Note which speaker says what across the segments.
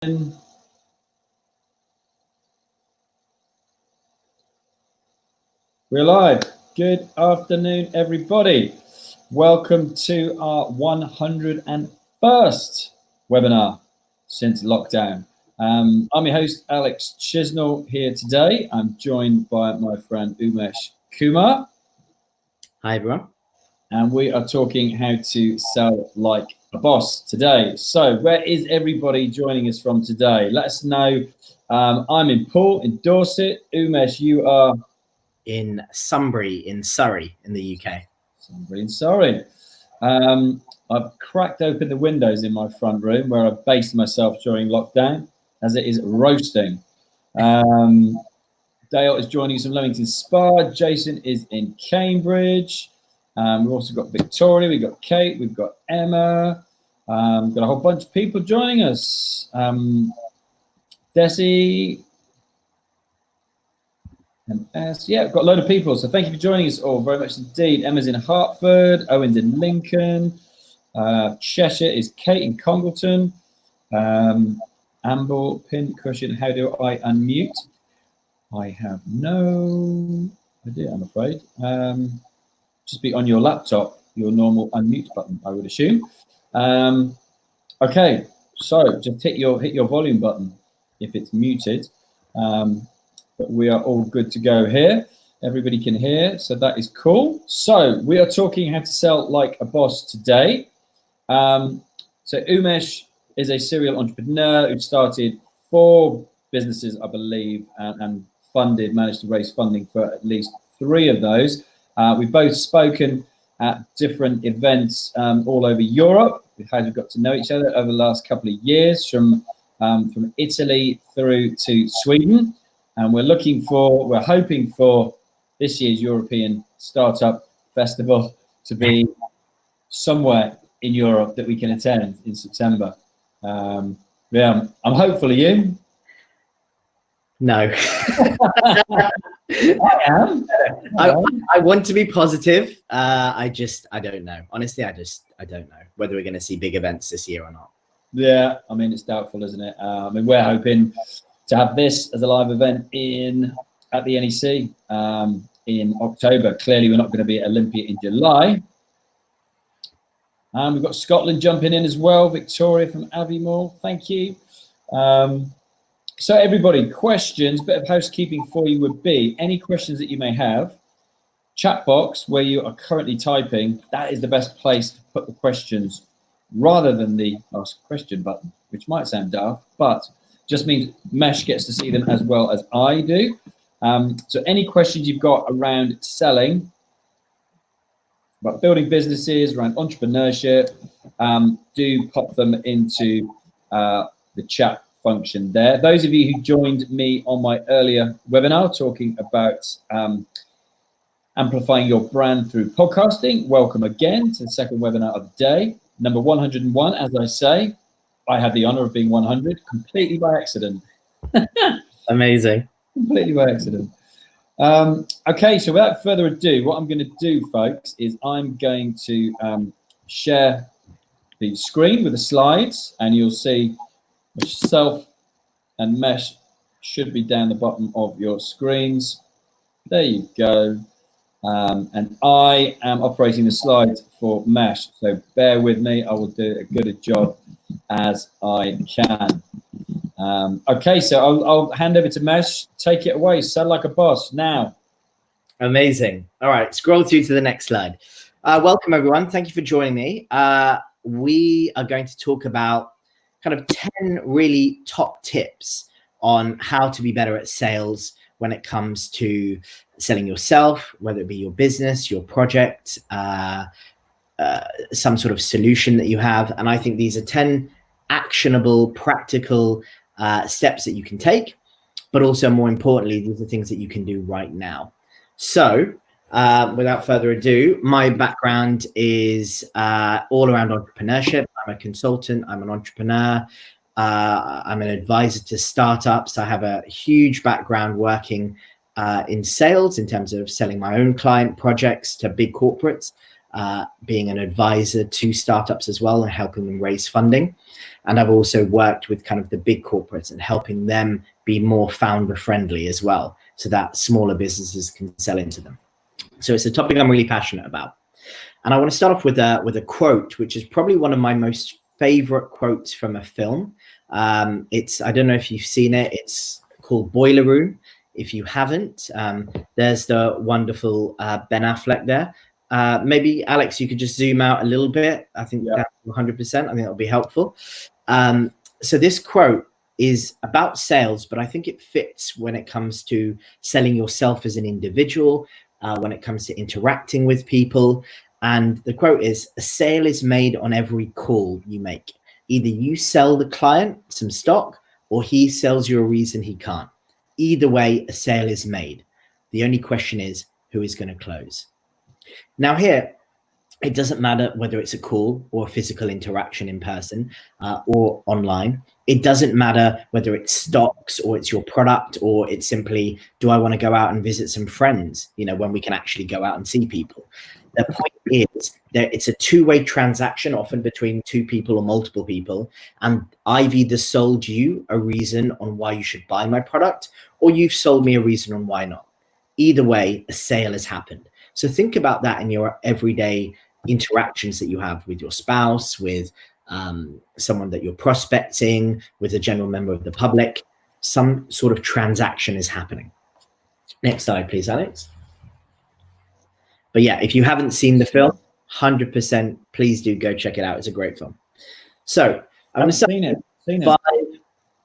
Speaker 1: We're live. Good afternoon, everybody. Welcome to our 101st webinar since lockdown. I'm your host, Alex Chisnell, here today. I'm joined by my friend Umesh Kumar.
Speaker 2: Hi, everyone.
Speaker 1: And we are talking how to sell like a boss today. So where is everybody joining us from today? Let us know. I'm in Poole, in Dorset. Umesh, you are?
Speaker 2: In Sunbury, in Surrey, in the UK.
Speaker 1: Sunbury in Surrey. I've cracked open the windows in my front room where I based myself during lockdown, as it is roasting. Dale is joining us from Leamington Spa. Jason is in Cambridge. We've also got Victoria, we've got Kate, we've got Emma. Got a whole bunch of people joining us. Desi. MS. Yeah, we've got a load of people. So thank you for joining us all very much indeed. Emma's in Hertford. Owen's in Lincoln. Cheshire is Kate in Congleton. Amble, pin, cushion. How do I unmute? I have no idea, I'm afraid. Just be on your laptop, your normal unmute button, I would assume. Okay, so just hit your volume button if it's muted. But we are all good to go here. Everybody can hear, so that is cool. So we are talking how to sell like a boss today. So Umesh is a serial entrepreneur who started 4 businesses, I believe, and managed to raise funding for at least 3 of those. We've both spoken at different events all over Europe. We've got to know each other over the last couple of years, from Italy through to Sweden. And we're hoping for this year's European Startup Festival to be somewhere in Europe that we can attend in September. Yeah, I'm hopeful. You?
Speaker 2: No.
Speaker 1: I am.
Speaker 2: I want to be positive. I don't know. Honestly, I don't know whether we're going to see big events this year or not.
Speaker 1: Yeah, I mean, it's doubtful, isn't it? We're hoping to have this as a live event at the NEC in October. Clearly, we're not going to be at Olympia in July. We've got Scotland jumping in as well. Victoria from Aviemore, thank you. So everybody, questions, bit of housekeeping for you would be, any questions that you may have, chat box where you are currently typing, that is the best place to put the questions rather than the ask question button, which might sound daft, but just means Mesh gets to see them as well as I do. So any questions you've got around selling, about building businesses, around entrepreneurship, do pop them into the chat function there. Those of you who joined me on my earlier webinar talking about amplifying your brand through podcasting, welcome again to the second webinar of the day. Number 101, as I say, I had the honor of being 100 completely by accident.
Speaker 2: Amazing.
Speaker 1: Completely by accident. Okay, so without further ado, what I'm going to do, folks, is I'm going to share the screen with the slides, and you'll see myself and Mesh should be down the bottom of your screens. There you go. And I am operating the slides for Mesh, so bear with me. I will do as good a job as I can. Okay, so I'll hand over to Mesh. Take it away. Sell like a boss now.
Speaker 2: Amazing. All right, scroll through to the next slide. Welcome, everyone. Thank you for joining me. We are going to talk about kind of 10 really top tips on how to be better at sales when it comes to selling yourself, whether it be your business, your project, some sort of solution that you have. And I think these are 10 actionable, practical steps that you can take, but also more importantly, these are things that you can do right now. So without further ado, my background is all around entrepreneurship. I'm a consultant, I'm an entrepreneur, I'm an advisor to startups. I have a huge background working in sales in terms of selling my own client projects to big corporates. being an advisor to startups as well and helping them raise funding. And I've also worked with kind of the big corporates and helping them be more founder friendly as well, so that smaller businesses can sell into them. So it's a topic I'm really passionate about. And I want to start off with a quote, which is probably one of my most favorite quotes from a film. I don't know if you've seen it. It's called Boiler Room. If you haven't, there's the wonderful Ben Affleck there. Maybe Alex, you could just zoom out a little bit. I think that's 100%. I think that'll be helpful. So this quote is about sales, but I think it fits when it comes to selling yourself as an individual, when it comes to interacting with people. And the quote is, "A sale is made on every call you make. Either you sell the client some stock or he sells you a reason he can't. Either way, a sale is made. The only question is, who is going to close?" Now here, it doesn't matter whether it's a call or a physical interaction in person or online. It doesn't matter whether it's stocks or it's your product, or it's simply, do I want to go out and visit some friends, when we can actually go out and see people. The point is that it's a two-way transaction, often between two people or multiple people. And I've either sold you a reason on why you should buy my product, or you've sold me a reason on why not. Either way, a sale has happened. So think about that in your everyday interactions that you have with your spouse, with someone that you're prospecting, with a general member of the public. Some sort of transaction is happening. Next slide, please, Alex. But yeah, if you haven't seen the film, 100%, please do go check it out. It's a great film. So I'm going to say 5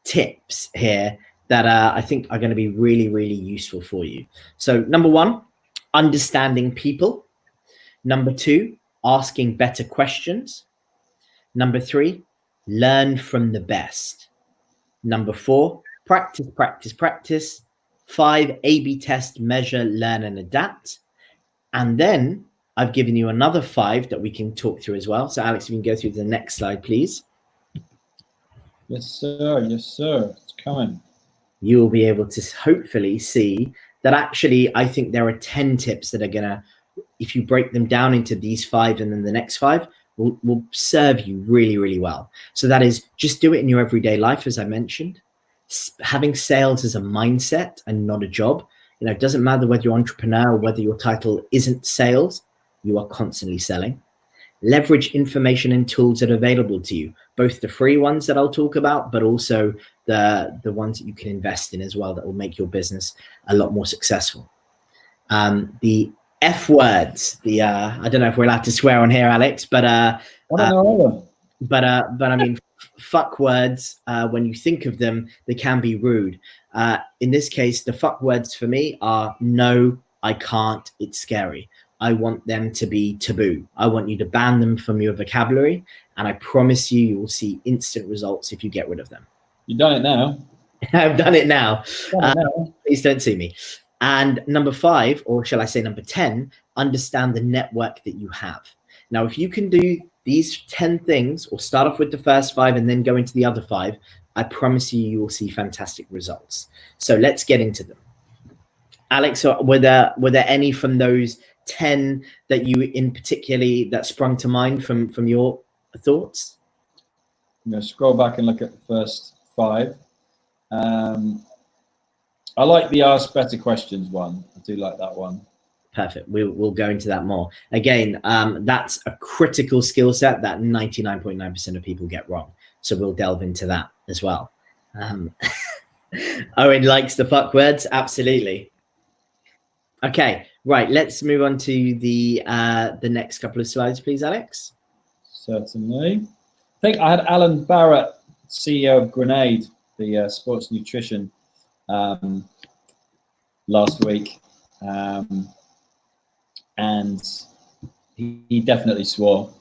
Speaker 2: tips here that I think are going to be really, really useful for you. So number 1, understanding people. Number 2, asking better questions. Number 3, learn from the best. Number 4, practice, practice, practice. 5, A/B test, measure, learn, and adapt. And then I've given you another 5 that we can talk through as well. So Alex, if you can go through the next slide, please.
Speaker 1: Yes, sir. Yes, sir. It's coming.
Speaker 2: You will be able to hopefully see that actually, I think there are 10 tips that are going to, if you break them down into these 5 and then the next 5, will serve you really, really well. So that is, just do it in your everyday life, as I mentioned. Having sales as a mindset and not a job. It doesn't matter whether you're an entrepreneur or whether your title isn't sales, you are constantly selling. Leverage information and tools that are available to you, both the free ones that I'll talk about, but also the ones that you can invest in as well that will make your business a lot more successful. The F words, I don't know if we're allowed to swear on here, Alex, but I don't know. But I mean, fuck words, when you think of them, they can be rude. In this case, the fuck words for me are no, I can't, it's scary. I want them to be taboo. I want you to ban them from your vocabulary. And I promise you will see instant results if you get rid of them.
Speaker 1: You've done it now.
Speaker 2: I've done it now. Please don't sue me. And number 5, or shall I say number 10, understand the network that you have. Now, if you can do these 10 things, or start off with the first 5 and then go into the other 5, I promise you will see fantastic results. So let's get into them. Alex, were there any from those 10 that you in particularly that sprung to mind from your thoughts?
Speaker 1: I'm going to scroll back and look at the first 5. I like the ask better questions one. I do like that one.
Speaker 2: Perfect. We'll go into that more. Again, that's a critical skill set that 99.9% of people get wrong. So we'll delve into that as well. Owen likes the fuck words. Absolutely. Okay, right. Let's move on to the next couple of slides, please, Alex.
Speaker 1: Certainly. I think I had Alan Barrett, CEO of Grenade, the sports nutrition, last week. And he definitely swore.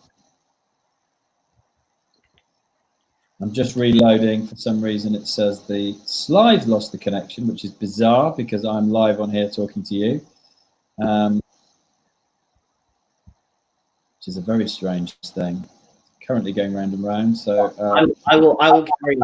Speaker 1: I'm just reloading. For some reason, it says the slides lost the connection, which is bizarre because I'm live on here talking to you, which is a very strange thing. Currently going round and round. So
Speaker 2: I will carry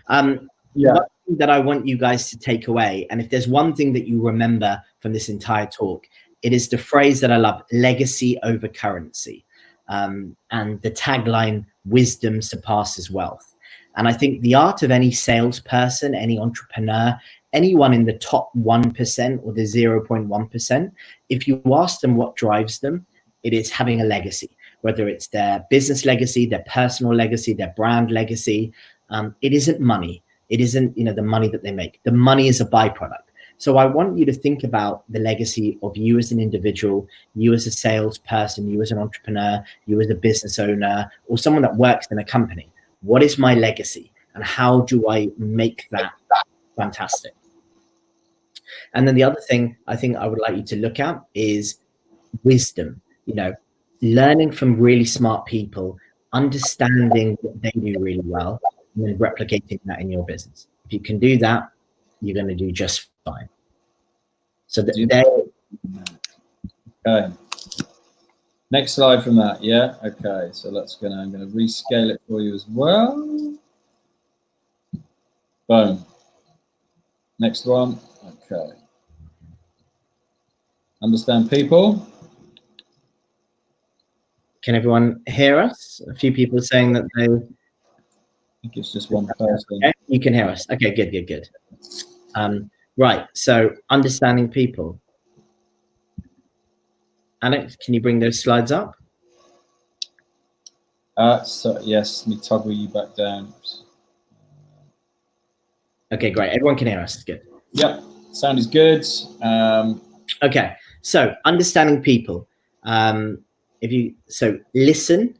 Speaker 2: on.
Speaker 1: Yeah.
Speaker 2: One thing that I want you guys to take away, and if there's one thing that you remember from this entire talk, It is the phrase that I love, legacy over currency. And the tagline, wisdom surpasses wealth. And I think the art of any salesperson, any entrepreneur, anyone in the top 1% or the 0.1%, if you ask them what drives them, it is having a legacy, whether it's their business legacy, their personal legacy, their brand legacy. It isn't money. It isn't, the money that they make. The money is a byproduct. So I want you to think about the legacy of you as an individual, you as a salesperson, you as an entrepreneur, you as a business owner, or someone that works in a company. What is my legacy, and how do I make that fantastic? And then the other thing I think I would like you to look at is wisdom, learning from really smart people, understanding what they do really well, and then replicating that in your business. If you can do that, you're going to do just fine. So
Speaker 1: okay. Next slide from that. Yeah. Okay. So I'm going to rescale it for you as well. Boom. Next one. Okay. Understand people.
Speaker 2: Can everyone hear us? A few people saying that they.
Speaker 1: I think it's just one person.
Speaker 2: Okay, you can hear us. Okay, good. Right. So understanding people. Alex, can you bring those slides up?
Speaker 1: So yes, let me toggle you back down.
Speaker 2: Okay, great. Everyone can hear us. Good.
Speaker 1: Yep. Sound is good.
Speaker 2: Okay. So understanding people. Listen,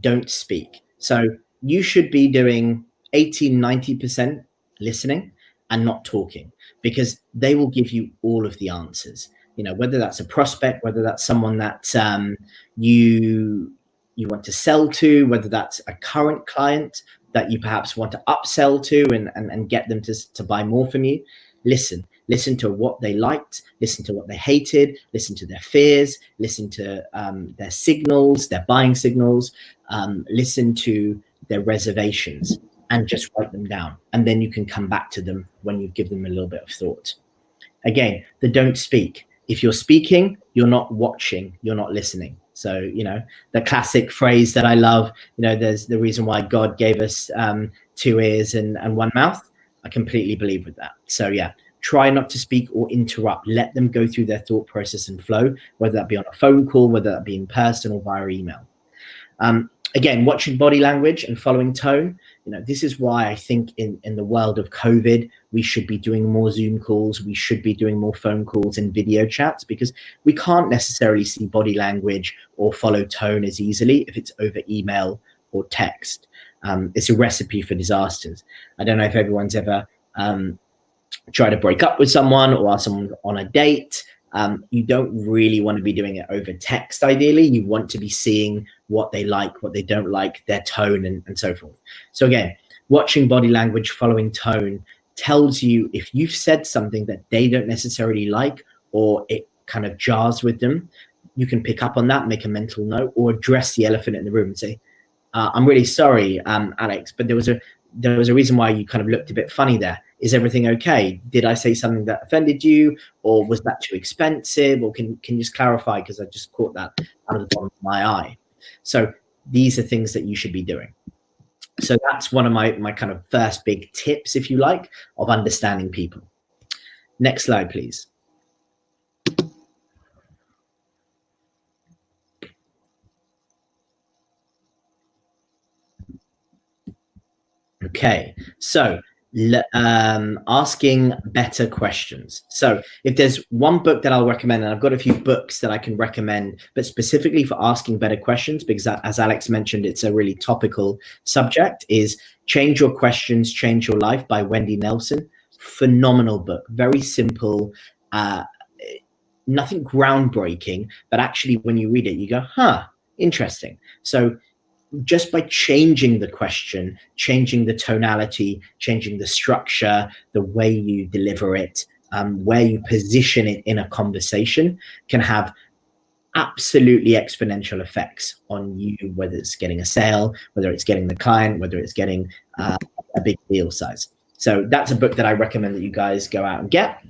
Speaker 2: don't speak. So you should be doing 80-90% listening and not talking, because they will give you all of the answers. Whether that's a prospect, whether that's someone that you want to sell to, whether that's a current client that you perhaps want to upsell to and get them to buy more from you. Listen to what they liked, listen to what they hated, listen to their fears, listen to their signals, their buying signals, listen to their reservations, and just write them down. And then you can come back to them when you give them a little bit of thought. Again, the don't speak. If you're speaking, you're not watching, you're not listening. So, the classic phrase that I love, there's the reason why God gave us 2 ears and 1 mouth. I completely believe with that. So yeah, try not to speak or interrupt. Let them go through their thought process and flow, whether that be on a phone call, whether that be in person or via email. Again, watching body language and following tone. This is why I think in the world of COVID, we should be doing more Zoom calls. We should be doing more phone calls and video chats, because we can't necessarily see body language or follow tone as easily if it's over email or text. It's a recipe for disasters. I don't know if everyone's ever tried to break up with someone or ask someone on a date. You don't really want to be doing it over text. Ideally, you want to be seeing what they like, what they don't like, their tone, and so forth. So again, watching body language, following tone tells you if you've said something that they don't necessarily like, or it kind of jars with them. You can pick up on that, make a mental note, or address the elephant in the room and say, I'm really sorry, Alex, but there was a reason why you kind of looked a bit funny there. Is everything okay? Did I say something that offended you, or was that too expensive? Or can you just clarify, because I just caught that out of the bottom of my eye. So these are things that you should be doing. So that's one of my kind of first big tips, if you like, of understanding people. Next slide, please. Okay, so asking better questions. So if there's one book that I'll recommend, and I've got a few books that I can recommend, but specifically for asking better questions, because as Alex mentioned, it's a really topical subject, is Change Your Questions, Change Your Life by Wendy Nelson. Phenomenal book, very simple, nothing groundbreaking, but actually when you read it, you go, huh, interesting. So just by changing the question, changing the tonality, changing the structure, the way you deliver it, where you position it in a conversation, can have absolutely exponential effects on you, whether it's getting a sale, whether it's getting the client, whether it's getting a big deal size. So that's a book that I recommend that you guys go out and get.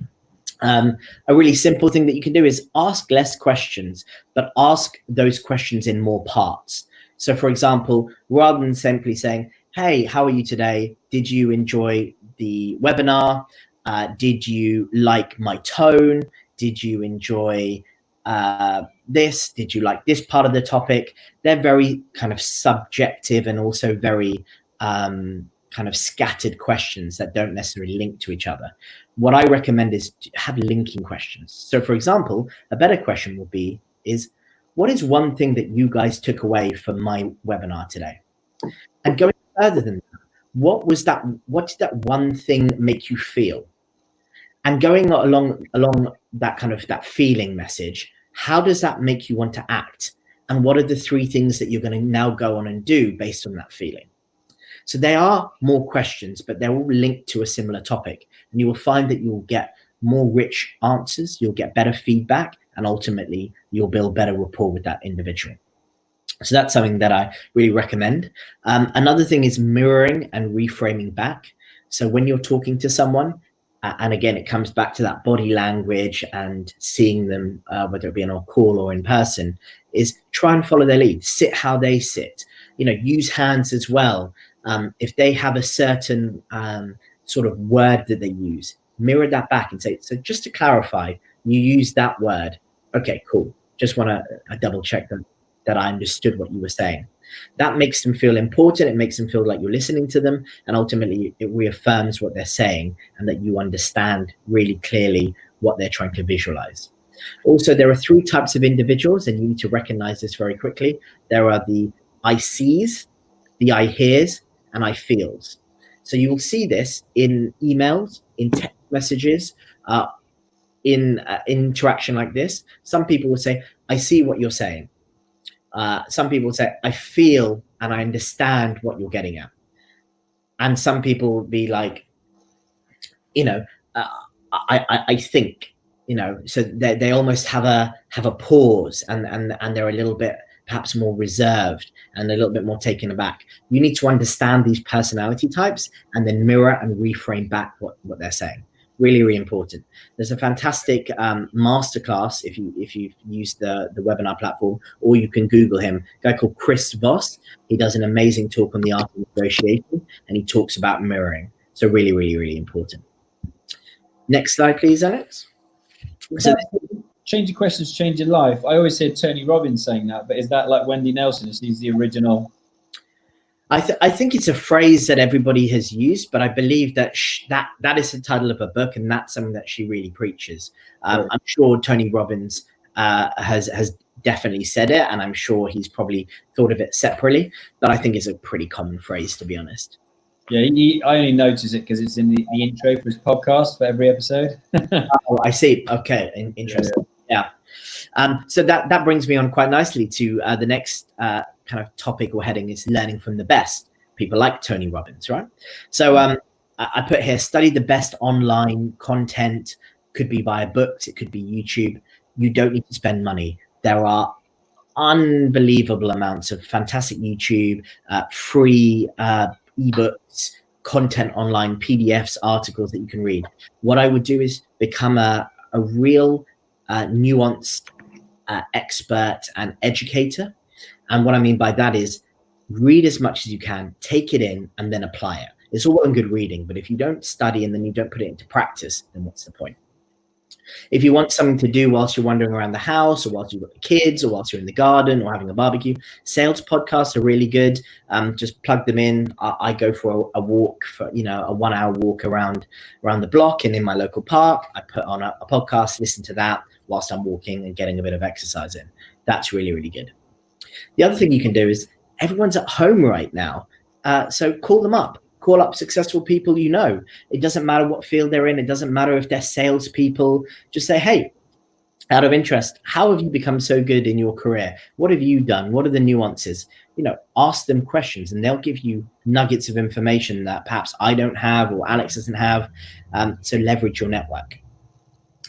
Speaker 2: A really simple thing that you can do is ask less questions, but ask those questions in more parts. So for example, rather than simply saying, hey, how are you today? Did you enjoy the webinar? Did you like my tone? Did you enjoy this? Did you like this part of the topic? They're very kind of subjective and also very kind of scattered questions that don't necessarily link to each other. What I recommend is to have linking questions. So for example, a better question would be, what is one thing that you guys took away from my webinar today? And going further than that, what did that one thing make you feel? And going along that kind of that feeling message, how does that make you want to act? And what are the 3 things that you're going to now go on and do based on that feeling? So they are more questions, but they're all linked to a similar topic. And you will find that you'll get more rich answers, you'll get better feedback, and ultimately you'll build better rapport with that individual. So that's something that I really recommend. Another thing is mirroring and reframing back. So when you're talking to someone, and again, it comes back to that body language and seeing them, whether it be on a call or in person, is try and follow their lead, sit how they sit, use hands as well. If they have a certain sort of word that they use, mirror that back and say, so just to clarify, you use that word. Okay, cool. Just want to double check that I understood what you were saying. That makes them feel important. It makes them feel like you're listening to them. And ultimately, it reaffirms what they're saying and that you understand really clearly what they're trying to visualize. Also, there are 3 types of individuals, and you need to recognize this very quickly. There are the I sees, the I hears, and I feels. So you will see this in emails, in text messages, in interaction like this. Some people will say, I see what you're saying. Some people will say, I feel and I understand what you're getting at. And some people will be like, I think, so they almost have a pause and they're a little bit perhaps more reserved and a little bit more taken aback. You need to understand these personality types and then mirror and reframe back what they're saying. Really, really important. There's a fantastic masterclass if you've used the webinar platform, or you can Google him, a guy called Chris Voss. He does an amazing talk on the art of negotiation, and he talks about mirroring. So really, really, really important. Next slide, please, Alex. So
Speaker 1: change your questions, change your life. I always hear Tony Robbins saying that, but is that like Wendy Nelson? Is he the original?
Speaker 2: I think it's a phrase that everybody has used, but I believe that that is the title of a book, and that's something that she really preaches. I'm sure Tony Robbins has definitely said it, and I'm sure he's probably thought of it separately, but I think it's a pretty common phrase, to be honest.
Speaker 1: Yeah, I only notice it because it's in the intro for his podcast for every episode.
Speaker 2: Oh, I see. Okay, interesting. Yeah. So that brings me on quite nicely to the next kind of topic or heading is learning from the best. People like Tony Robbins, right? So I put here, study the best online content. Could be via books, it could be YouTube. You don't need to spend money. There are unbelievable amounts of fantastic YouTube, free ebooks, content online, PDFs, articles that you can read. What I would do is become a real nuanced expert and educator. And what I mean by that is read as much as you can, take it in, and then apply it. It's all well and good reading, but if you don't study and then you don't put it into practice, then what's the point? If you want something to do whilst you're wandering around the house, or whilst you've got the kids, or whilst you're in the garden or having a barbecue, sales podcasts are really good. Just plug them in. I go for a walk, for a 1 hour walk around the block and in my local park. I put on a podcast, listen to that whilst I'm walking and getting a bit of exercise in. That's really, really good. The other thing you can do is everyone's at home right now. So call them up. Call up successful people you know. It doesn't matter what field they're in. It doesn't matter if they're salespeople. Just say, hey, out of interest, how have you become so good in your career? What have you done? What are the nuances? Ask them questions and they'll give you nuggets of information that perhaps I don't have or Alex doesn't have. So leverage your network.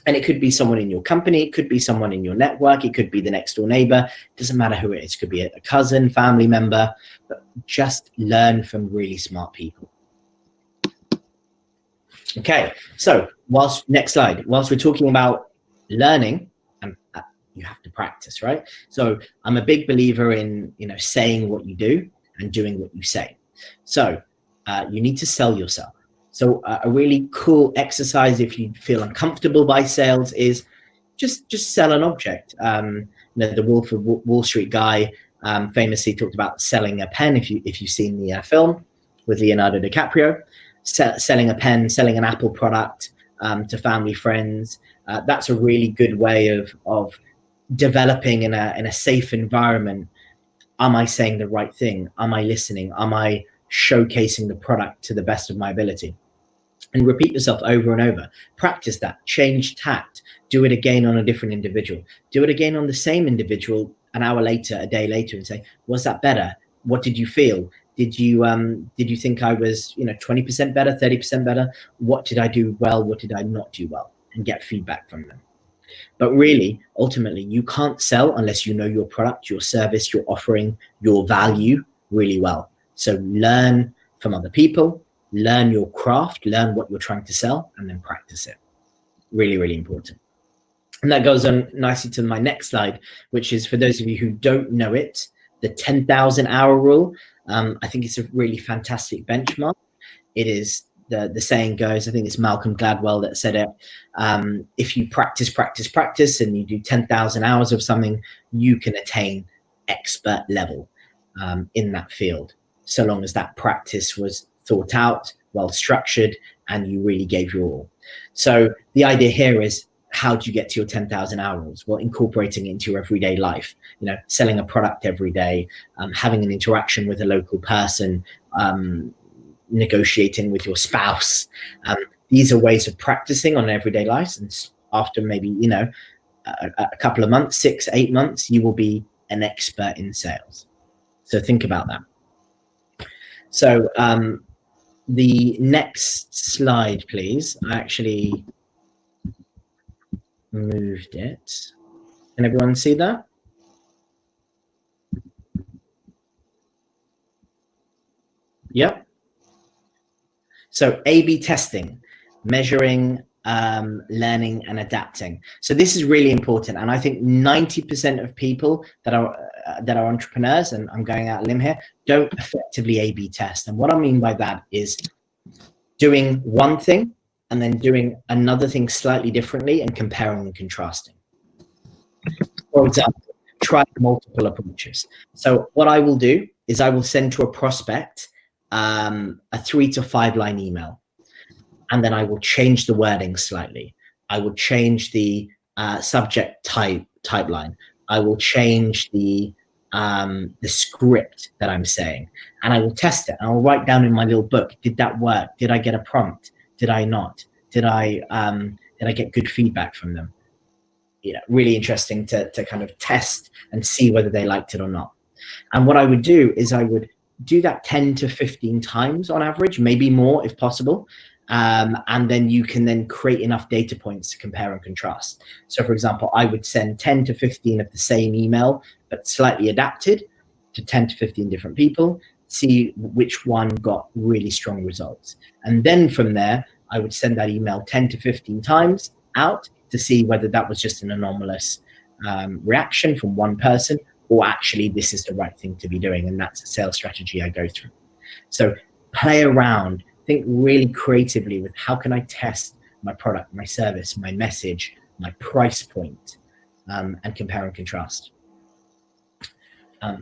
Speaker 2: And it could be someone in your company. It could be someone in your network. It could be the next door neighbor. It doesn't matter who it is. It could be a cousin, family member, but just learn from really smart people. Okay, so next slide, whilst we're talking about learning, and you have to practice, right? So I'm a big believer in, saying what you do and doing what you say. So you need to sell yourself. So a really cool exercise, if you feel uncomfortable by sales, is just sell an object. The Wolf of Wall Street guy famously talked about selling a pen. If you've seen the film with Leonardo DiCaprio, selling a pen, selling an Apple product to family, friends. That's a really good way of developing in a safe environment. Am I saying the right thing? Am I listening? Am I showcasing the product to the best of my ability? And repeat yourself over and over. Practice that. Change tact. Do it again on a different individual. Do it again on the same individual an hour later, a day later, and say, was that better? What did you feel? Did you think I was 20% better, 30% better? What did I do well? What did I not do well? And get feedback from them. But really, ultimately, you can't sell unless you know your product, your service, your offering, your value really well. So learn from other people, learn your craft, learn what you're trying to sell, and then practice it. Really, really important. And that goes on nicely to my next slide, which is, for those of you who don't know it, the 10,000 hour rule. I think it's a really fantastic benchmark. It is, the saying goes, I think it's Malcolm Gladwell that said it, if you practice, and you do 10,000 hours of something, you can attain expert level in that field, so long as that practice was thought out, well structured, and you really gave your all. So the idea here is, how do you get to your 10,000 hours? Well, incorporating it into your everyday life, selling a product every day, having an interaction with a local person, negotiating with your spouse. These are ways of practicing on an everyday life. And after maybe, a couple of months, 6, 8 months, you will be an expert in sales. So think about that. So the next slide, please. I actually moved it. Can everyone see that? Yep. So A/B testing, measuring, learning, and adapting. So this is really important, and I think 90% of people that are entrepreneurs, and I'm going out on a limb here, don't effectively A/B test. And what I mean by that is doing one thing and then doing another thing slightly differently and comparing and contrasting. For example, try multiple approaches. So what I will do is I will send to a prospect a 3 to 5 line email, and then I will change the wording slightly. I will change the subject type line. I will change the script that I'm saying, and I will test it. And I'll write down in my little book, did that work? Did I get a prompt? Did I not? Did I get good feedback from them? Really interesting to kind of test and see whether they liked it or not. And what I would do is I would do that 10 to 15 times on average, maybe more if possible. And then you can then create enough data points to compare and contrast. So for example, I would send 10 to 15 of the same email, but slightly adapted to 10 to 15 different people, see which one got really strong results. And then from there, I would send that email 10 to 15 times out to see whether that was just an anomalous reaction from one person, or actually this is the right thing to be doing. And that's a sales strategy I go through. So play around, think really creatively with, how can I test my product, my service, my message, my price point, and compare and contrast.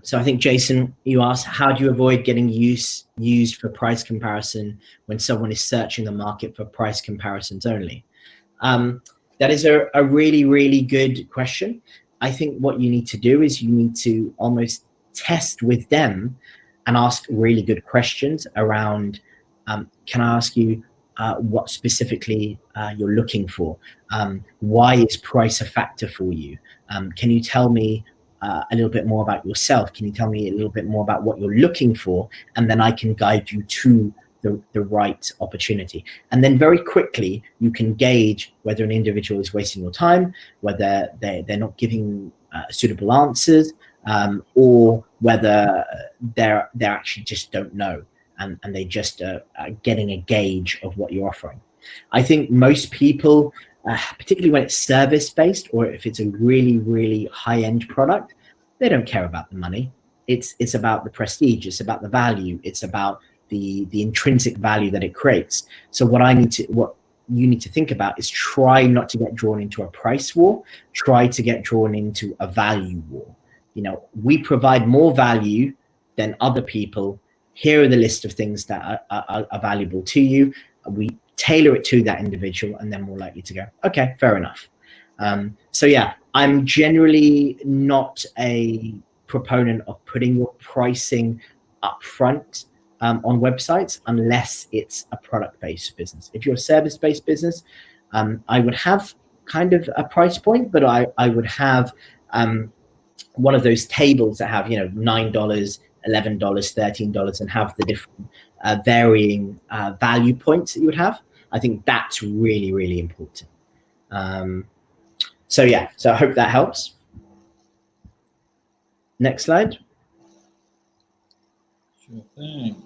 Speaker 2: So I think, Jason, you asked, how do you avoid getting used for price comparison when someone is searching the market for price comparisons only? That is a really, really good question. I think what you need to do is you need to almost test with them and ask really good questions around, can I ask you what specifically you're looking for? Why is price a factor for you? Can you tell me a little bit more about yourself? Can you tell me a little bit more about what you're looking for? And then I can guide you to the right opportunity. And then very quickly, you can gauge whether an individual is wasting your time, whether they're not giving suitable answers, or whether they actually just don't know, and they just are getting a gauge of what you're offering. I think most people, particularly when it's service-based or if it's a really, really high-end product, they don't care about the money. It's about the prestige, it's about the value, it's about the intrinsic value that it creates. So what you need to think about is try not to get drawn into a price war, try to get drawn into a value war. You know, we provide more value than other people. Here are the list of things that are valuable to you. We tailor it to that individual, and then more likely to go, okay, fair enough. So yeah, I'm generally not a proponent of putting your pricing up front on websites unless it's a product-based business. If you're a service-based business, I would have kind of a price point, but I would have one of those tables that have, you know, $9, $11, $13, and have the different varying value points that you would have. I think that's really, really important. So yeah, so I hope that helps. Next slide.
Speaker 1: Sure thing.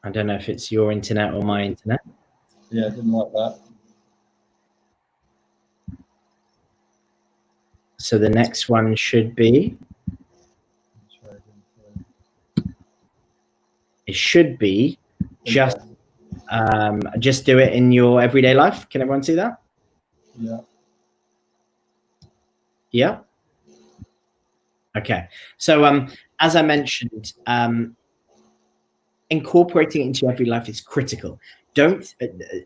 Speaker 2: I don't know if it's your internet or my internet.
Speaker 1: Yeah, I didn't like that.
Speaker 2: So the next one should be, it should be just do it in your everyday life. Can everyone see that?
Speaker 1: Yeah.
Speaker 2: Yeah. Okay. So as I mentioned, incorporating it into every life is critical.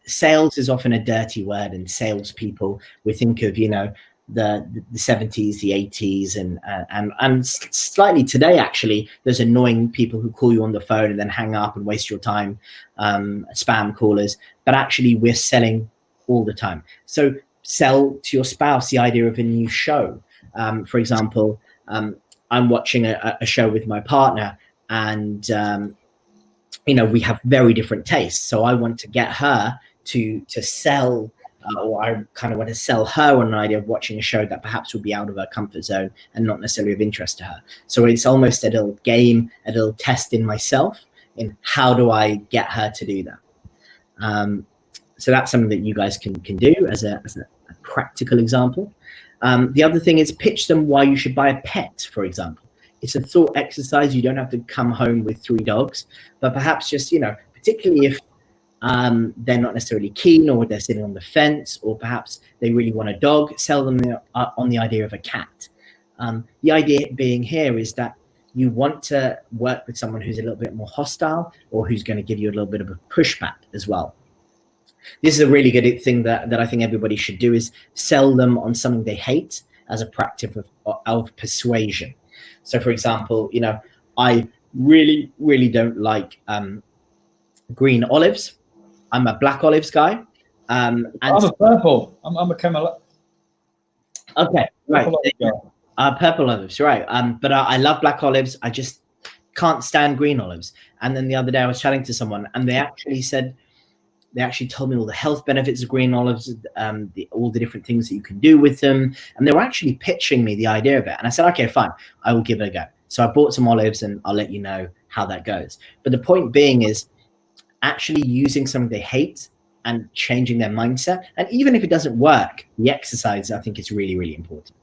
Speaker 2: Sales is often a dirty word, and salespeople, we think of, you know, the 70s, the 80s, and slightly today, actually, there's annoying people who call you on the phone and then hang up and waste your time, spam callers, but actually we're selling all the time. So sell to your spouse the idea of a new show. For example, I'm watching a show with my partner, and you know, we have very different tastes. So I want to get her to sell, or I kind of want to sell her on an idea of watching a show that perhaps will be out of her comfort zone and not necessarily of interest to her. So it's almost a little game, a little test in myself in how do I get her to do that. So that's something that you guys can do as a practical example. The other thing is pitch them why you should buy a pet, for example. It's a thought exercise. You don't have to come home with 3 dogs, but perhaps just, you know, particularly if they're not necessarily keen, or they're sitting on the fence, or perhaps they really want a dog, sell them on the idea of a cat. The idea being here is that you want to work with someone who's a little bit more hostile, or who's going to give you a little bit of a pushback as well. This is a really good thing that I think everybody should do, is sell them on something they hate as a practice of persuasion. So for example, you know, I really, really don't like green olives. I'm a black olives guy. And
Speaker 1: I'm a purple. I'm a camel.
Speaker 2: Okay, right. Purple olives, right. But I love black olives. I just can't stand green olives. And then the other day I was chatting to someone, and they actually told me all the health benefits of green olives, all the different things that you can do with them. And they were actually pitching me the idea of it. And I said, okay, fine, I will give it a go. So I bought some olives, and I'll let you know how that goes. But the point being is actually using something they hate and changing their mindset. And even if it doesn't work, the exercise, I think, is really, really important.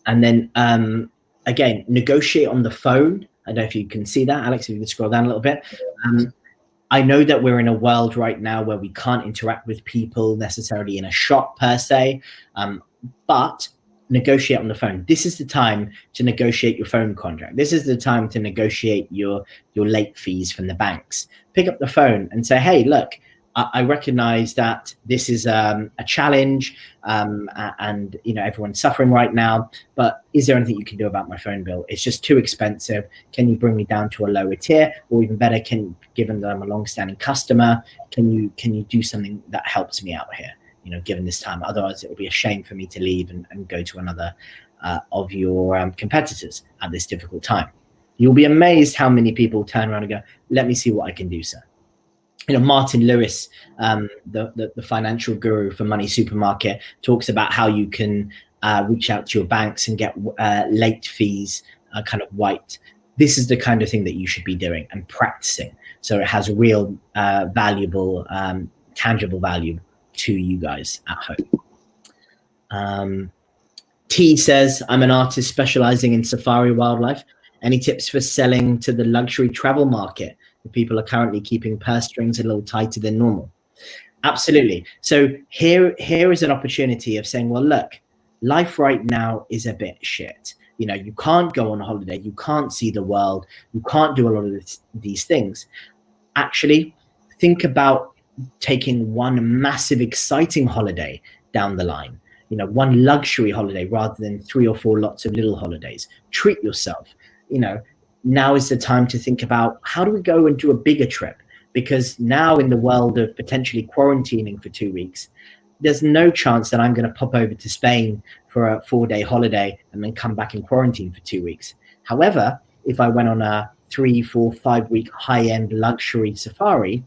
Speaker 2: And then again, negotiate on the phone. I don't know if you can see that, Alex, if you can scroll down a little bit. I know that we're in a world right now where we can't interact with people necessarily in a shop per se, but negotiate on the phone. This is the time to negotiate your phone contract. This is the time to negotiate your late fees from the banks. Pick up the phone and say, hey, look, I recognize that this is a challenge, and you know, everyone's suffering right now, but is there anything you can do about my phone bill? It's just too expensive. Can you bring me down to a lower tier? Or even better, given that I'm a long-standing customer, can you do something that helps me out here, you know, given this time? Otherwise it will be a shame for me to leave and go to another of your competitors at this difficult time. You'll be amazed how many people turn around and go, let me see what I can do, sir. You know, Martin Lewis, the financial guru for Money Supermarket, talks about how you can reach out to your banks and get late fees kind of wiped. this is the kind of thing that you should be doing and practicing, so it has real valuable, tangible value to you guys at home. T says, I'm an artist specializing in safari wildlife. Any tips for selling to the luxury travel market? The people are currently keeping purse strings a little tighter than normal. Absolutely. So here is an opportunity of saying, well, look, life right now is a bit shit. You know, you can't go on holiday, you can't see the world, you can't do a lot of these things. Actually, think about taking one massive, exciting holiday down the line. You know, one luxury holiday rather than 3 or 4 lots of little holidays. Treat yourself. You know, now is the time to think about, how do we go and do a bigger trip? Because now, in the world of potentially quarantining for 2 weeks, there's no chance that I'm going to pop over to Spain for a 4-day holiday and then come back and quarantine for 2 weeks. However, if I went on a 3, 4, 5-week high-end luxury safari,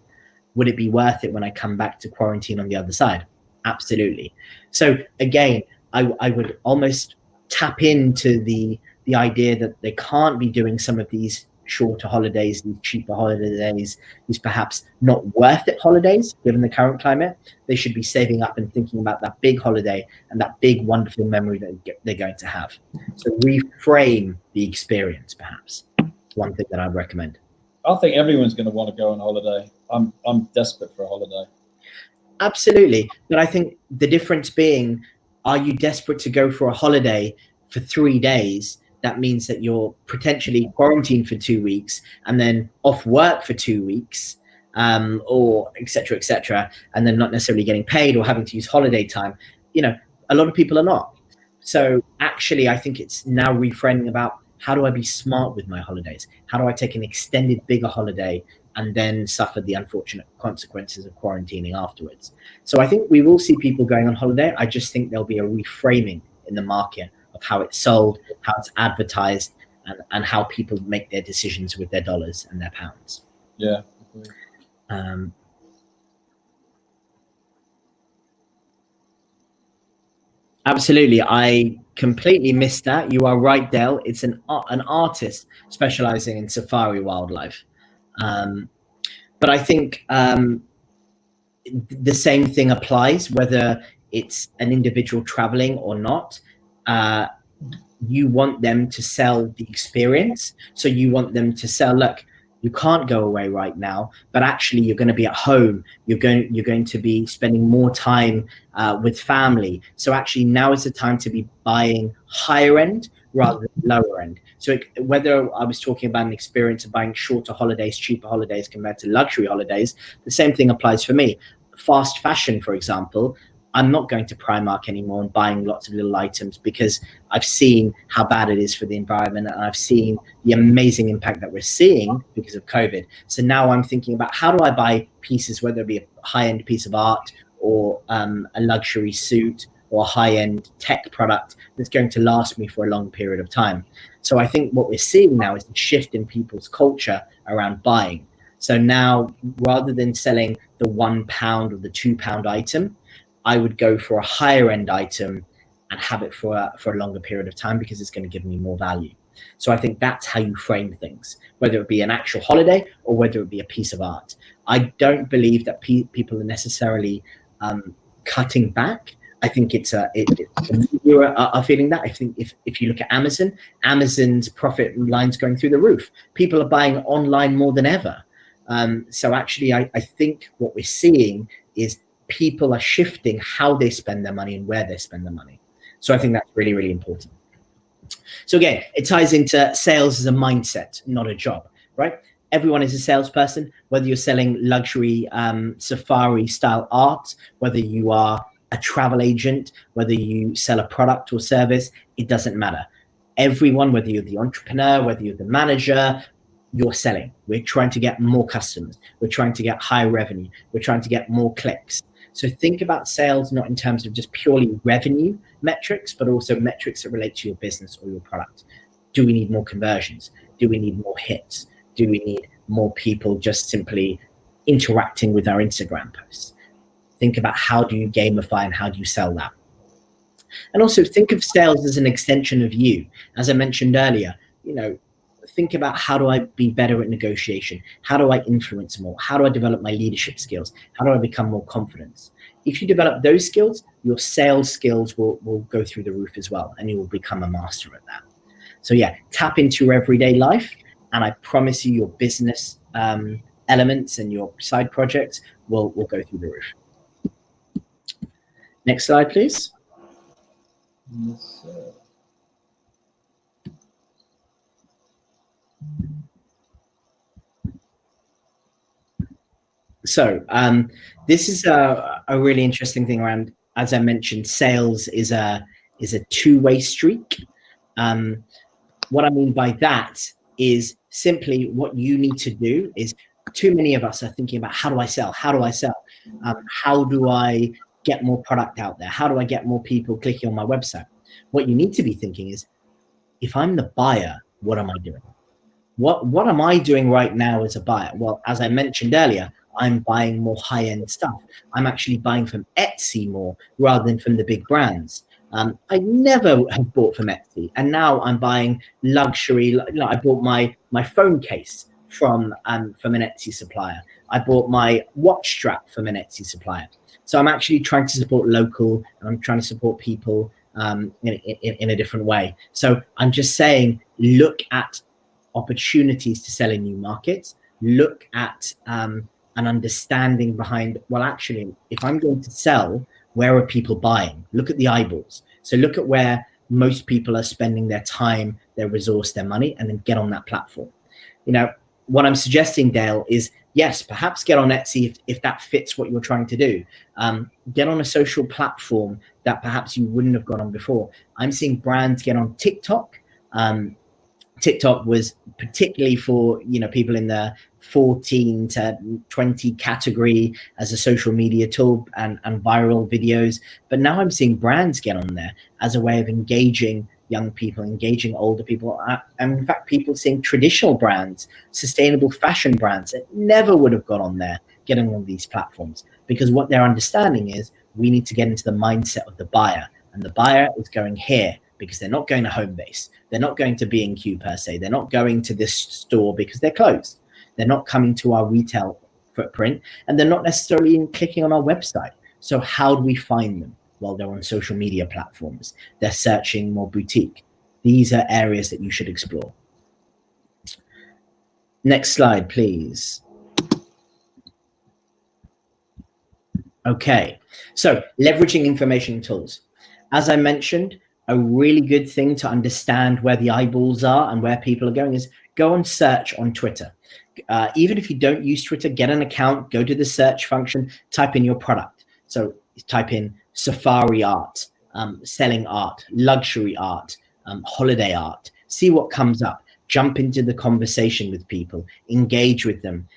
Speaker 2: would it be worth it when I come back to quarantine on the other side? Absolutely. So again, I would almost tap into the idea that they can't be doing some of these shorter holidays, these cheaper holidays, these perhaps not worth it holidays, given the current climate. They should be saving up and thinking about that big holiday and that big, wonderful memory that they're going to have. So reframe the experience, perhaps. One thing that I'd recommend.
Speaker 1: I think everyone's going to want to go on holiday. I'm desperate for a holiday.
Speaker 2: Absolutely. But I think the difference being, are you desperate to go for a holiday for 3 days? That means that you're potentially quarantined for 2 weeks and then off work for 2 weeks, or et cetera, and then not necessarily getting paid or having to use holiday time. You know, a lot of people are not. So actually, I think it's now reframing about, how do I be smart with my holidays? How do I take an extended, bigger holiday and then suffer the unfortunate consequences of quarantining afterwards? So I think we will see people going on holiday. I just think there'll be a reframing in the market of how it's sold, how it's advertised, and how people make their decisions with their dollars and their pounds.
Speaker 1: Yeah.
Speaker 2: Absolutely. I completely missed that. You are right, Dale. It's an artist specializing in safari wildlife. But I think the same thing applies, whether it's an individual traveling or not. You want them to sell the experience. So you want them to sell, look, you can't go away right now, but actually you're going to be at home. You're going to be spending more time with family. So actually now is the time to be buying higher end rather than lower end. So whether I was talking about an experience of buying shorter holidays, cheaper holidays compared to luxury holidays, the same thing applies for me. Fast fashion, for example, I'm not going to Primark anymore and buying lots of little items, because I've seen how bad it is for the environment, and I've seen the amazing impact that we're seeing because of COVID. So now I'm thinking about, how do I buy pieces, whether it be a high-end piece of art or a luxury suit or a high-end tech product that's going to last me for a long period of time. So I think what we're seeing now is the shift in people's culture around buying. So now, rather than selling the £1 or the £2 item, I would go for a higher end item and have it for a longer period of time, because it's going to give me more value. So I think that's how you frame things, whether it be an actual holiday or whether it be a piece of art. I don't believe that people are necessarily cutting back. I think you are feeling that. I think if you look at Amazon's profit line's going through the roof. People are buying online more than ever. So actually, I think what we're seeing is people are shifting how they spend their money and where they spend their money. So I think that's really, really important. So again, it ties into sales as a mindset, not a job, right? Everyone is a salesperson, whether you're selling luxury safari style art, whether you are a travel agent, whether you sell a product or service, it doesn't matter. Everyone, whether you're the entrepreneur, whether you're the manager, you're selling. We're trying to get more customers. We're trying to get higher revenue. We're trying to get more clicks. So think about sales not in terms of just purely revenue metrics, but also metrics that relate to your business or your product. Do we need more conversions? Do we need more hits? Do we need more people just simply interacting with our Instagram posts? Think about, how do you gamify and how do you sell that? And also think of sales as an extension of you. As I mentioned earlier, think about, how do I be better at negotiation? How do I influence more? How do I develop my leadership skills? How do I become more confident? If you develop those skills, your sales skills will go through the roof as well, and you will become a master at that. So yeah, tap into your everyday life, and I promise you your business elements and your side projects will go through the roof. Next slide, please.
Speaker 1: Yes, sir.
Speaker 2: So this is a really interesting thing around, as I mentioned, sales is a two-way streak. What I mean by that is simply what you need to do is, too many of us are thinking about, how do I sell? How do I sell? How do I get more product out there? How do I get more people clicking on my website? What you need to be thinking is, if I'm the buyer, what am I doing? What am I doing right now as a buyer? Well, as I mentioned earlier, I'm buying more high-end stuff. I'm actually buying from Etsy more rather than from the big brands. I never have bought from Etsy, and now I'm buying luxury. You know, I bought my phone case from an Etsy supplier. I bought my watch strap from an Etsy supplier. So I'm actually trying to support local, and I'm trying to support people in a different way. So I'm just saying, look at opportunities to sell in new markets. Look at an understanding behind, well, actually, if I'm going to sell, where are people buying? Look at the eyeballs. So look at where most people are spending their time, their resource, their money, and then get on that platform. You know, what I'm suggesting, Dale, is yes, perhaps get on Etsy if that fits what you're trying to do. Get on a social platform that perhaps you wouldn't have got on before. I'm seeing brands get on TikTok. TikTok was particularly for, you know, people in the 14 to 20 category as a social media tool and viral videos. But now I'm seeing brands get on there as a way of engaging young people, engaging older people. And in fact, people seeing traditional brands, sustainable fashion brands that never would have got on there, getting on these platforms, because what they're understanding is we need to get into the mindset of the buyer, and the buyer is going here because they're not going to Homebase. They're not going to B&Q per se. They're not going to this store because they're closed. They're not coming to our retail footprint, and they're not necessarily clicking on our website. So how do we find them? Well, they're on social media platforms. They're searching more boutique. These are areas that you should explore. Next slide, please. Okay, so leveraging information tools. As I mentioned, a really good thing to understand where the eyeballs are and where people are going is go and search on Twitter. Even if you don't use Twitter, get an account, go to the search function, type in your product. So type in safari art, selling art, luxury art, holiday art, see what comes up, jump into the conversation with people, engage with them,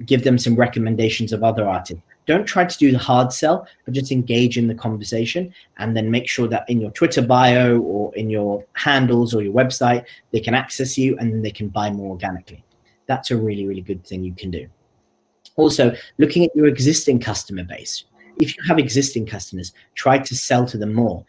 Speaker 2: give them some recommendations of other artists. Don't try to do the hard sell, but just engage in the conversation, and then make sure that in your Twitter bio or in your handles or your website, they can access you and then they can buy more organically. That's a really, really good thing you can do. Also, looking at your existing customer base. If you have existing customers, try to sell to them more.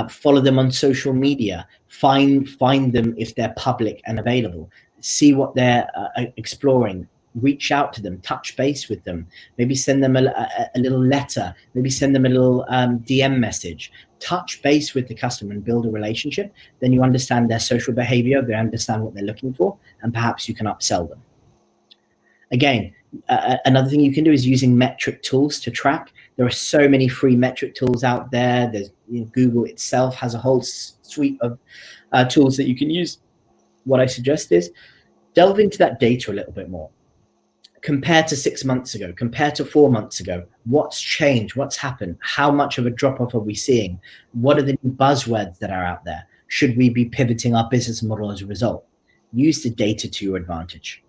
Speaker 2: Follow them on social media. Find them if they're public and available. See what they're exploring. Reach out to them, touch base with them, maybe send them a little letter, maybe send them a little DM message. Touch base with the customer and build a relationship. Then you understand their social behavior, they understand what they're looking for, and perhaps you can upsell them. Again, another thing you can do is using metric tools to track. There are so many free metric tools out there. There's, you know, Google itself has a whole suite of tools that you can use. What I suggest is delve into that data a little bit more. Compared to 6 months ago, compared to 4 months ago, what's changed? What's happened? How much of a drop-off are we seeing? What are the new buzzwords that are out there? Should we be pivoting our business model as a result? Use the data to your advantage.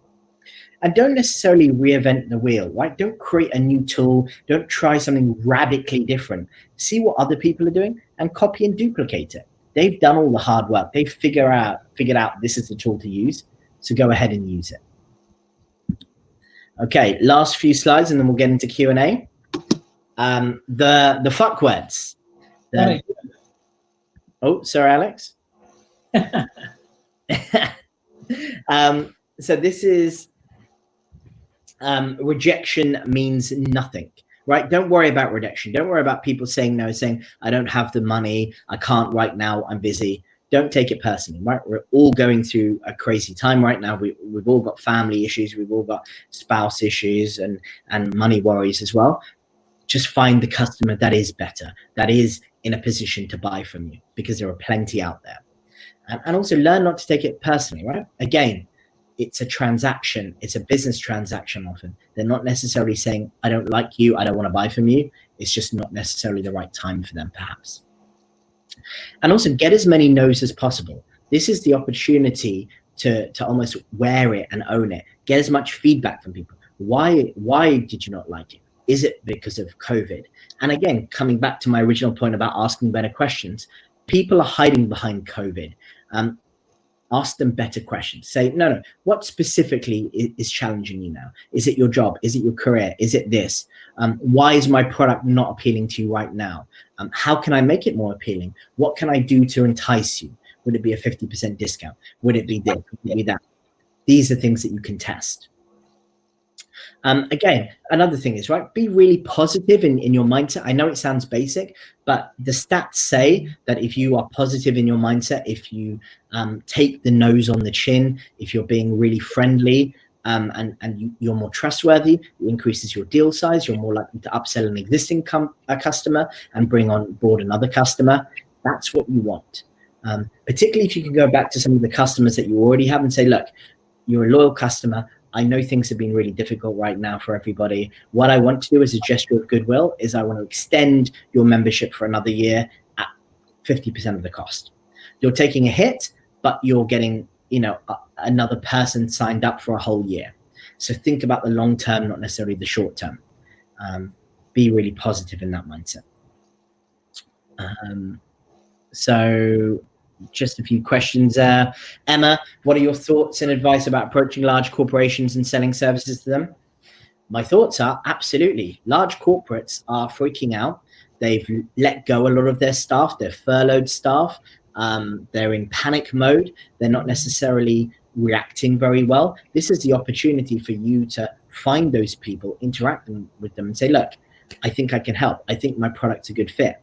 Speaker 2: And don't necessarily reinvent the wheel, right? Don't create a new tool. Don't try something radically different. See what other people are doing and copy and duplicate it. They've done all the hard work. They've figured out this is the tool to use. So go ahead and use it. Okay, last few slides and then we'll get into Q&A. The fuck words. Oh, sorry, Alex. So this is rejection means nothing, right? Don't worry about rejection. Don't worry about people saying no, saying, I don't have the money, I can't right now, I'm busy. Don't take it personally, right? We're all going through a crazy time right now. We've all got family issues. We've all got spouse issues and money worries as well. Just find the customer that is better, that is in a position to buy from you, because there are plenty out there. And also learn not to take it personally, right? Again, it's a transaction. It's a business transaction often. They're not necessarily saying, I don't like you, I don't want to buy from you. It's just not necessarily the right time for them, perhaps. And also get as many no's as possible. This is the opportunity to almost wear it and own it. Get as much feedback from people. Why did you not like it? Is it because of COVID? And again, coming back to my original point about asking better questions, people are hiding behind COVID. Ask them better questions. Say, no, what specifically is challenging you now? Is it your job? Is it your career? Is it this? Why is my product not appealing to you right now? How can I make it more appealing? What can I do to entice you? Would it be a 50% discount? Would it be this? Would it be that? These are things that you can test. Again, another thing is, right, be really positive in your mindset. I know it sounds basic, but the stats say that if you are positive in your mindset, if you take the nose on the chin, if you're being really friendly and you're more trustworthy, it increases your deal size. You're more likely to upsell an existing customer and bring on board another customer. That's what you want. Particularly if you can go back to some of the customers that you already have and say, look, you're a loyal customer. I know things have been really difficult right now for everybody. What I want to do as a gesture of goodwill is I want to extend your membership for another year at 50% of the cost. You're taking a hit, but you're getting, another person signed up for a whole year. So think about the long term, not necessarily the short term. Be really positive in that mindset. So just a few questions there. Emma, what are your thoughts and advice about approaching large corporations and selling services to them? My thoughts are absolutely. Large corporates are freaking out. They've let go a lot of their staff. They're furloughed staff. They're in panic mode. They're not necessarily reacting very well. This is the opportunity for you to find those people, interact with them and say, look, I think I can help. I think my product's a good fit.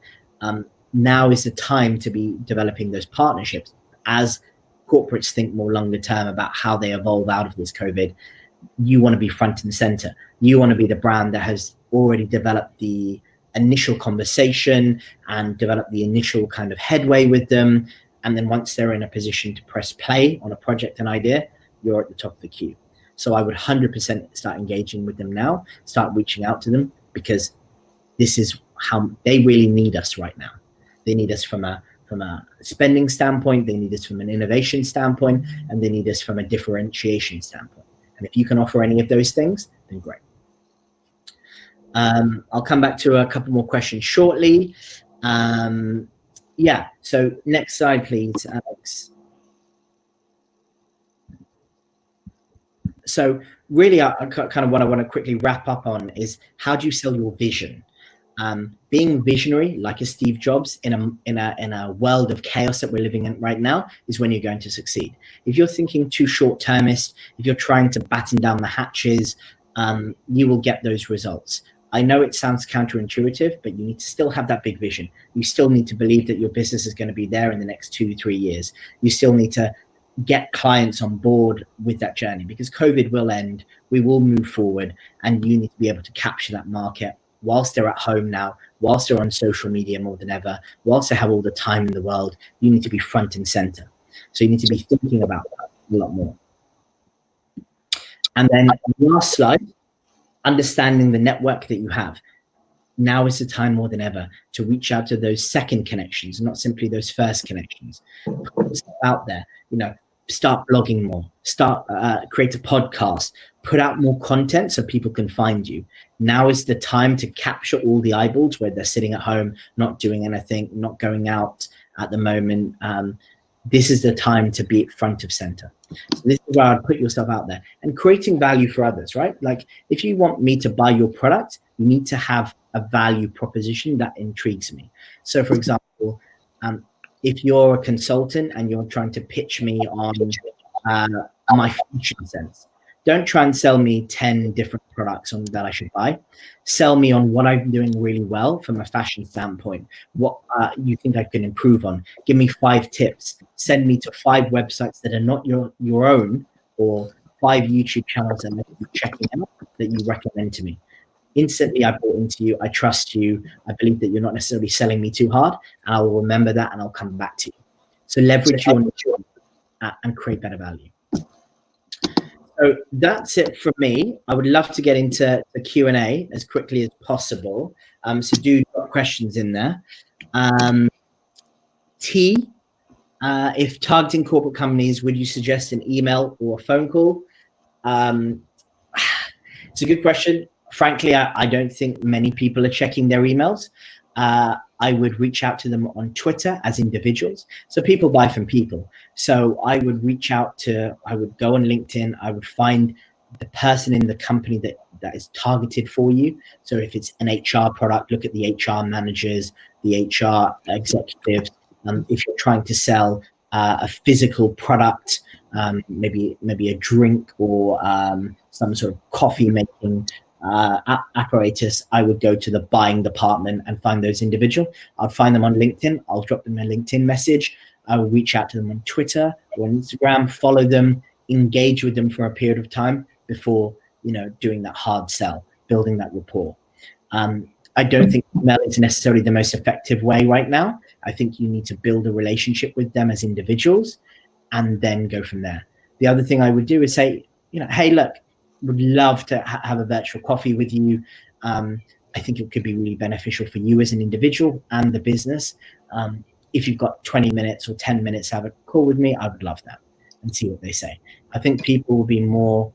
Speaker 2: Now is the time to be developing those partnerships as corporates think more longer term about how they evolve out of this COVID. You want to be front and center. You want to be the brand that has already developed the initial conversation and developed the initial kind of headway with them. And then once they're in a position to press play on a project and idea, you're at the top of the queue. So I would 100% start engaging with them now, start reaching out to them, because this is how they really need us right now. They need us from a spending standpoint, they need us from an innovation standpoint, and they need us from a differentiation standpoint. And if you can offer any of those things, then great. I'll come back to a couple more questions shortly. Yeah, so next slide, please, Alex. So really, kind of what I want to quickly wrap up on is, how do you sell your vision? Being visionary, like a Steve Jobs, in a world of chaos that we're living in right now, is when you're going to succeed. If you're thinking too short-termist, if you're trying to batten down the hatches, you will get those results. I know it sounds counterintuitive, but you need to still have that big vision. You still need to believe that your business is going to be there in the next 2-3 years. You still need to get clients on board with that journey, because COVID will end, we will move forward, and you need to be able to capture that market whilst they're at home now, whilst they're on social media more than ever, whilst they have all the time in the world. You need to be front and center. So you need to be thinking about that a lot more. And then the last slide, understanding the network that you have. Now is the time more than ever to reach out to those second connections, not simply those first connections. Put yourself out there, start blogging more, create a podcast, put out more content so people can find you. Now is the time to capture all the eyeballs where they're sitting at home, not doing anything, not going out at the moment. This is the time to be front of center. So this is where I'd put yourself out there and creating value for others, right? Like, if you want me to buy your product, you need to have a value proposition that intrigues me. So for example, if you're a consultant and you're trying to pitch me on my function sense. Don't try and sell me 10 different products on that I should buy. Sell me on what I'm doing really well from a fashion standpoint, what you think I can improve on. Give me 5 tips. Send me to 5 websites that are not your own, or 5 YouTube channels that you're checking out that you recommend to me. Instantly, I bought into you. I trust you. I believe that you're not necessarily selling me too hard, and I will remember that, and I'll come back to you. So leverage you and create better value. So that's it from me. I would love to get into the Q&A as quickly as possible. So do put questions in there. If targeting corporate companies, would you suggest an email or a phone call? It's a good question. Frankly, I don't think many people are checking their emails. I would reach out to them on Twitter as individuals. So people buy from people. So I would I would go on LinkedIn. I would find the person in the company that is targeted for you. So if it's an HR product, look at the HR managers, the HR executives. If you're trying to sell a physical product, maybe a drink or some sort of coffee making apparatus, I would go to the buying department and find those individuals. I'll find them on LinkedIn. I'll drop them a LinkedIn message. I will reach out to them on Twitter or on Instagram, follow them, engage with them for a period of time before, doing that hard sell, building that rapport. I don't think email is necessarily the most effective way right now. I think you need to build a relationship with them as individuals and then go from there. The other thing I would do is say, hey, look, would love to have a virtual coffee with you. I think it could be really beneficial for you as an individual and the business. If you've got 20 minutes or 10 minutes to have a call with me, I would love that, and see what they say. I think people will be more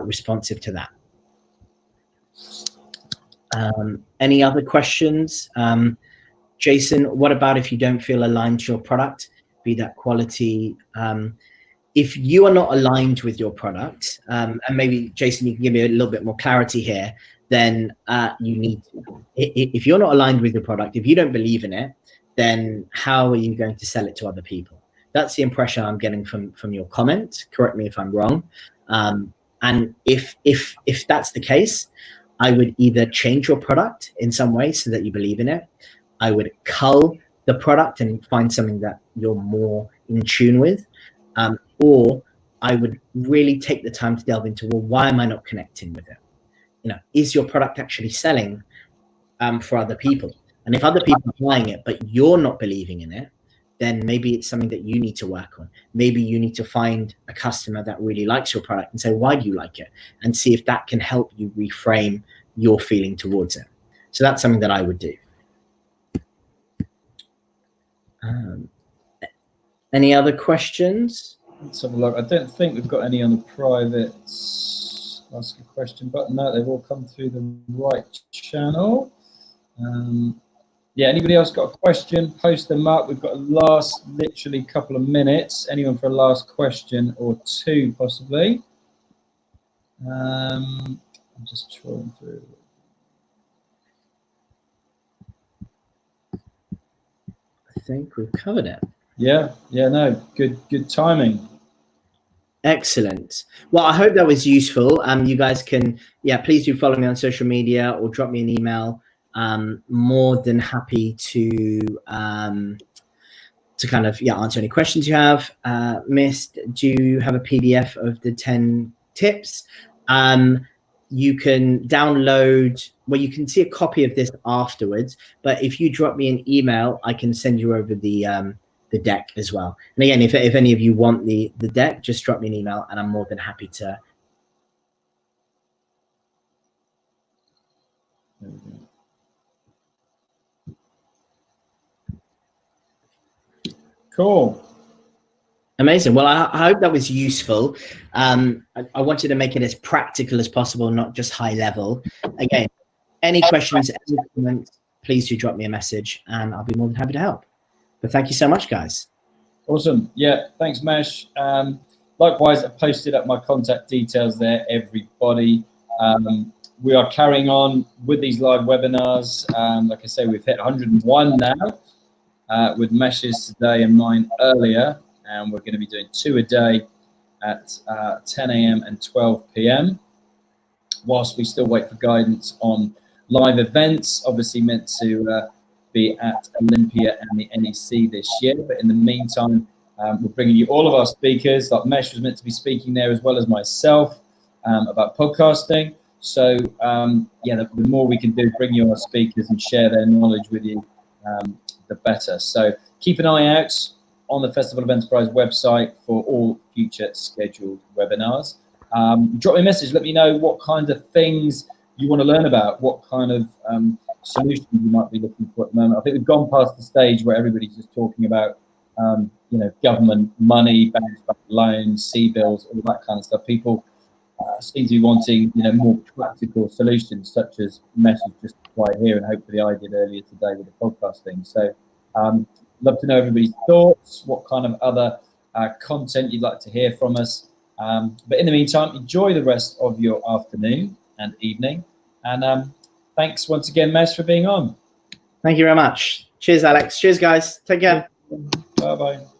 Speaker 2: responsive to that. Any other questions? Jason, what about if you don't feel aligned to your product, be that quality? If you are not aligned with your product, and maybe Jason, you can give me a little bit more clarity here, then you need to. If you're not aligned with your product, if you don't believe in it, then how are you going to sell it to other people? That's the impression I'm getting from your comment. Correct me if I'm wrong. And if that's the case, I would either change your product in some way so that you believe in it. I would cull the product and find something that you're more in tune with. Or I would really take the time to delve into, well, why am I not connecting with it? Is your product actually selling for other people? And if other people are buying it, but you're not believing in it, then maybe it's something that you need to work on. Maybe you need to find a customer that really likes your product and say, why do you like it? And see if that can help you reframe your feeling towards it. So that's something that I would do. Any other questions?
Speaker 1: Let's have a look. I don't think we've got any on the private ask a question button. No, they've all come through the right channel. Yeah, anybody else got a question? Post them up. We've got a last literally couple of minutes. Anyone for a last question or two, possibly? I'm just trawling through.
Speaker 2: I think we've covered it.
Speaker 1: Yeah, no, good timing.
Speaker 2: Excellent. Well, I hope that was useful. You guys can, please do follow me on social media or drop me an email. More than happy to kind of answer any questions you have. Missed, do you have a PDF of the 10 tips? You can download, well, you can see a copy of this afterwards, but if you drop me an email, I can send you over the deck as well. And again, if any of you want the deck, just drop me an email and I'm more than happy to.
Speaker 1: There we go. Cool.
Speaker 2: Amazing. Well, I hope that was useful. I wanted to make it as practical as possible, not just high level. Again, any questions, any comments, please do drop me a message and I'll be more than happy to help. But thank you so much, guys.
Speaker 1: Awesome. Yeah, thanks, Mesh. Likewise, I posted up my contact details there, everybody. We are carrying on with these live webinars. Like I say, we've hit 101 now with Mesh's today and mine earlier. And we're going to be doing 2 a day at 10 a.m. and 12 p.m. whilst we still wait for guidance on live events, obviously meant to be at Olympia and the NEC this year. But in the meantime, we're bringing you all of our speakers. Like Mesh was meant to be speaking there, as well as myself, about podcasting. So yeah, the more we can do, bring you our speakers and share their knowledge with you, the better. So keep an eye out on the Festival of Enterprise website for all future scheduled webinars. Drop me a message, let me know what kind of things you want to learn about, what kind of solutions you might be looking for at the moment. I think we've gone past the stage where everybody's just talking about government money, banks, loans, C-bills, all that kind of stuff. People seem to be wanting more practical solutions, such as message just right here, and hopefully I did earlier today with the podcasting. So love to know everybody's thoughts, what kind of other content you'd like to hear from us. But in the meantime, enjoy the rest of your afternoon and evening. And thanks once again, Mesh, for being on.
Speaker 2: Thank you very much. Cheers, Alex. Cheers, guys. Take care.
Speaker 1: Bye-bye.